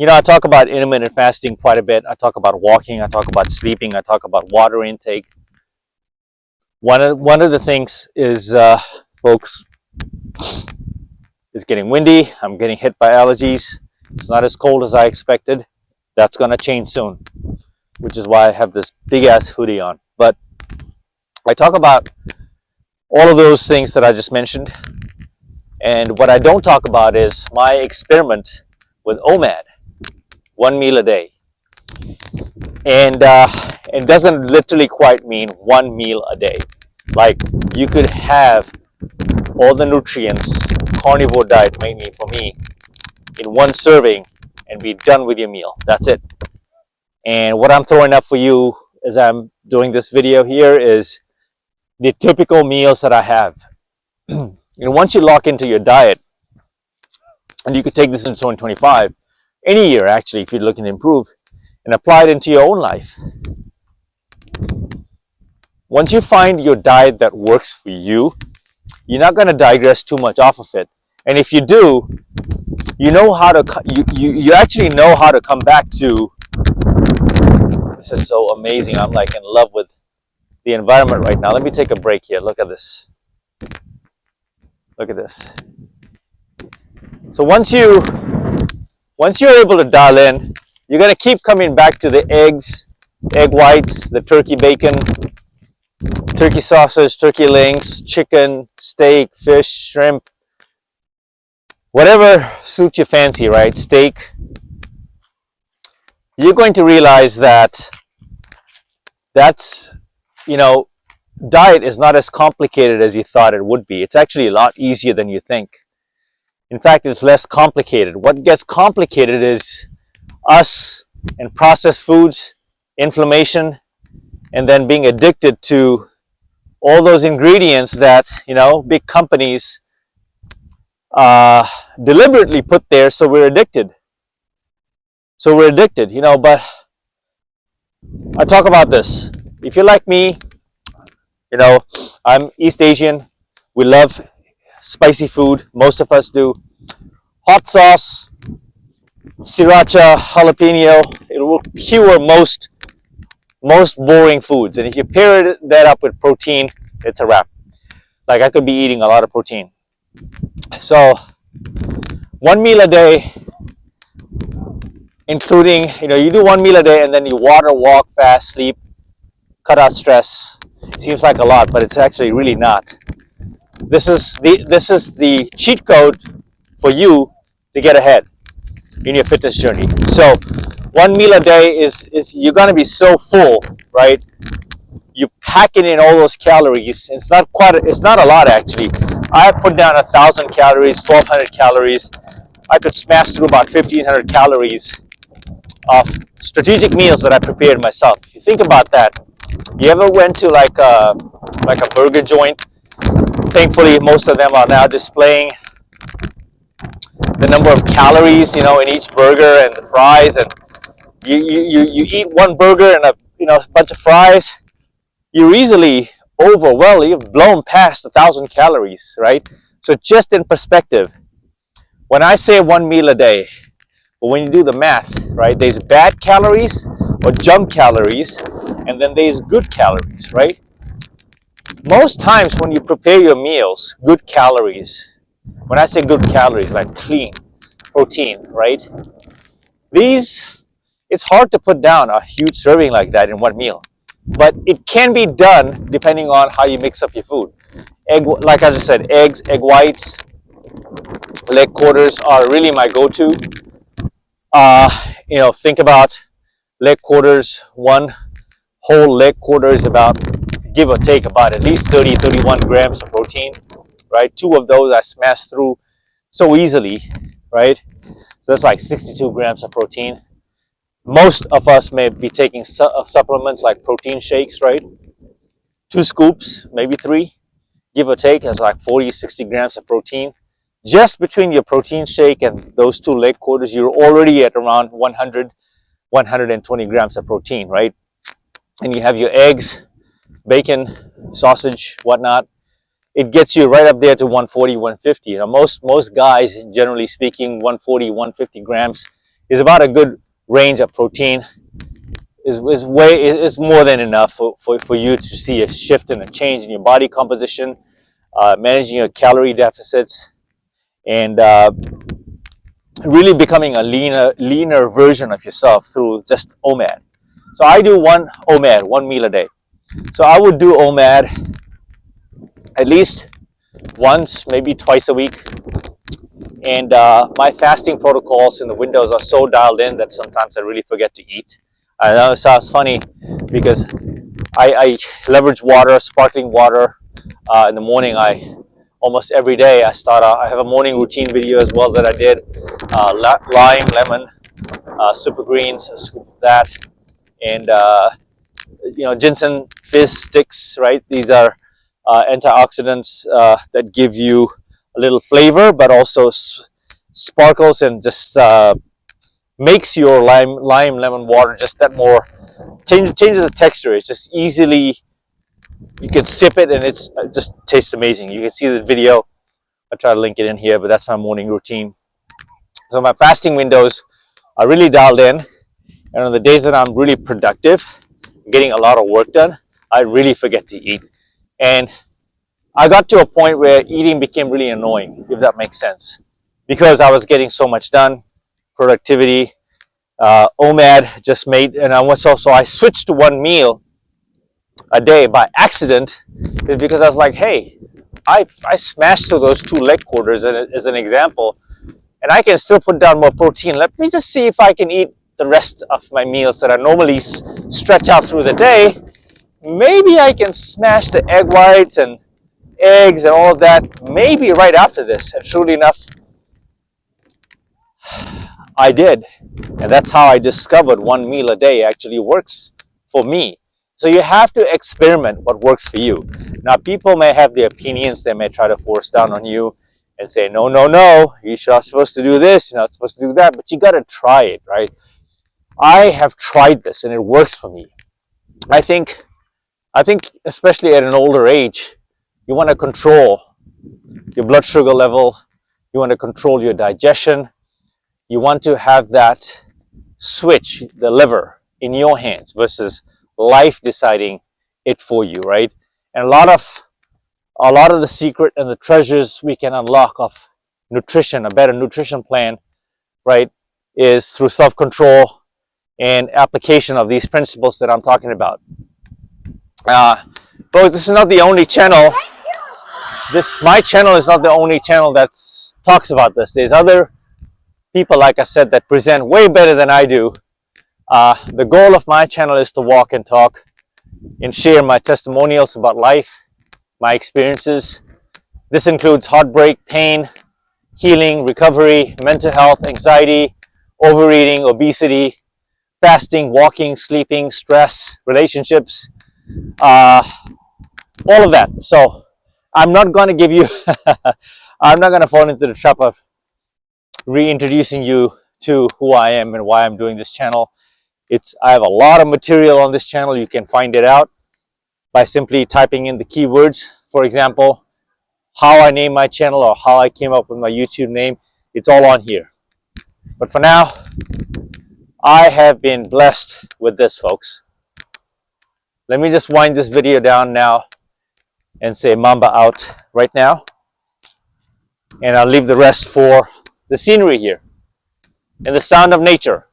I talk about intermittent fasting quite a bit. I talk about walking. I talk about sleeping. I talk about water intake. One of the things is, folks, it's getting windy. I'm getting hit by allergies. It's not as cold as I expected. That's going to change soon, which is why I have this big ass hoodie on. But I talk about all of those things that I just mentioned. And what I don't talk about is my experiment with OMAD, 1 meal a day. And it doesn't literally quite mean 1 meal a day. Like, you could have all the nutrients carnivore diet mainly for me in one serving and be done with your meal. That's it. And what I'm throwing up for you as I'm doing this video here is the typical meals that I have. And once you lock into your diet, and you could take this into 2025, any year actually, if you're looking to improve, and apply it into your own life. Once you find your diet that works for you, you're not going to digress too much off of it. And if you do, you know how to, you actually know how to come back to, this is so amazing. I'm like in love with the environment right now. Let me take a break here. Look at this. Look at this. So once you're able to dial in, you're going to keep coming back to the eggs, egg whites, the turkey bacon, turkey sausage, turkey links, chicken, steak, fish, shrimp, whatever suits your fancy, right? Steak. You're going to realize that diet is not as complicated as you thought it would be. It's actually a lot easier than you think. In fact, it's less complicated. What gets complicated is us and processed foods, inflammation, and then being addicted to all those ingredients that, big companies deliberately put there, so we're addicted. But I talk about this. If you're like me, I'm East Asian. We love spicy food. Most of us do. Hot sauce, sriracha, jalapeno, it will cure most boring foods. And if you pair that up with protein, it's a wrap. Like, I could be eating a lot of protein. So 1 meal a day, including, you do 1 meal a day and then you water, walk, fast, sleep, cut out stress. Seems like a lot, but it's actually really not. This is the cheat code for you to get ahead in your fitness journey. So 1 meal a day is you're gonna be so full, right? You packing in all those calories. It's not a lot actually. I put down 1,000 calories, 1,200 calories. I could smash through about 1,500 calories of strategic meals that I prepared myself. If you think about that, you ever went to like a burger joint? Thankfully, most of them are now displaying the number of calories, in each burger and the fries. And you eat one burger and a bunch of fries, you're easily you've blown past 1,000 calories, right? So just in perspective, when I say 1 meal a day, but when you do the math, right, there's bad calories or junk calories, and then there's good calories, right? Most times when you prepare your meals, good calories, when I say good calories, like clean, protein, right? It's hard to put down a huge serving like that in 1 meal. But it can be done depending on how you mix up your food. Like I just said, eggs, egg whites, leg quarters are really my go-to. Think about leg quarters. One whole leg quarter is about, give or take, about at least 31 grams of protein, right? 2 of those I smash through so easily, right? So that's like 62 grams of protein. Most of us may be taking supplements like protein shakes, right? 2 scoops, maybe 3, give or take, that's like 40-60 grams of protein. Just between your protein shake and those 2 leg quarters, you're already at around 120 grams of protein, right? And you have your eggs, bacon, sausage, whatnot. It gets you right up there to 140, 150. Most guys, generally speaking, 140, 150 grams is about a good range of protein. Is more than enough for you to see a shift and a change in your body composition, managing your calorie deficits, and really becoming a leaner version of yourself through just OMAD. So I do one OMAD, 1 meal a day. So I would do OMAD at least once, maybe twice a week. And my fasting protocols in the windows are so dialed in that sometimes I really forget to eat. I know it sounds funny because I leverage water, sparkling water. In the morning, almost every day I start out. I have a morning routine video as well that I did. Lime, lemon, super greens, a scoop of that, and ginseng fizz sticks. Right, these are antioxidants that give you a little flavor, but also sparkles and just makes your lime lemon water just that more changes the texture. It's just easily, you can sip it and it just tastes amazing. You can see the video. I'll try to link it in here, but that's my morning routine. So my fasting windows are really dialed in, and on the days that I'm really productive, getting a lot of work done, I really forget to eat. And I got to a point where eating became really annoying, if that makes sense, because I was getting so much done, productivity. OMAD just made, and I switched to 1 meal a day by accident, is because I was like, hey, I smashed through those 2 leg quarters as an example, and I can still put down more protein. Let me just see if I can eat the rest of my meals that I normally stretch out through the day. Maybe I can smash the egg whites and eggs and all of that maybe right after this. And truly enough, I did. And that's how I discovered 1 meal a day actually works for me. So you have to experiment what works for you. Now, people may have their opinions. They may try to force down on you and say, no, you're not supposed to do this, you're not supposed to do that, but you got to try it, right? I have tried this and it works for me. I think especially at an older age, you want to control your blood sugar level, you want to control your digestion, you want to have that switch, the lever, in your hands versus life deciding it for you, right? And a lot of the secret and the treasures we can unlock of nutrition, a better nutrition plan, right, is through self-control and application of these principles that I'm talking about. Folks, this is not the only channel. My channel is not the only channel that talks about this. There's other people, like I said, that present way better than I do. The goal of my channel is to walk and talk and share my testimonials about life, my experiences. This includes heartbreak, pain, healing, recovery, mental health, anxiety, overeating, obesity, fasting, walking, sleeping, stress, relationships, all of that. So I'm not going to give you, I'm not going to fall into the trap of reintroducing you to who I am and why I'm doing this channel. I have a lot of material on this channel. You can find it out by simply typing in the keywords. For example, how I named my channel or how I came up with my YouTube name. It's all on here. But for now, I have been blessed with this, folks. Let me just wind this video down now and say Mamba out right now. And I'll leave the rest for the scenery here and the sound of nature.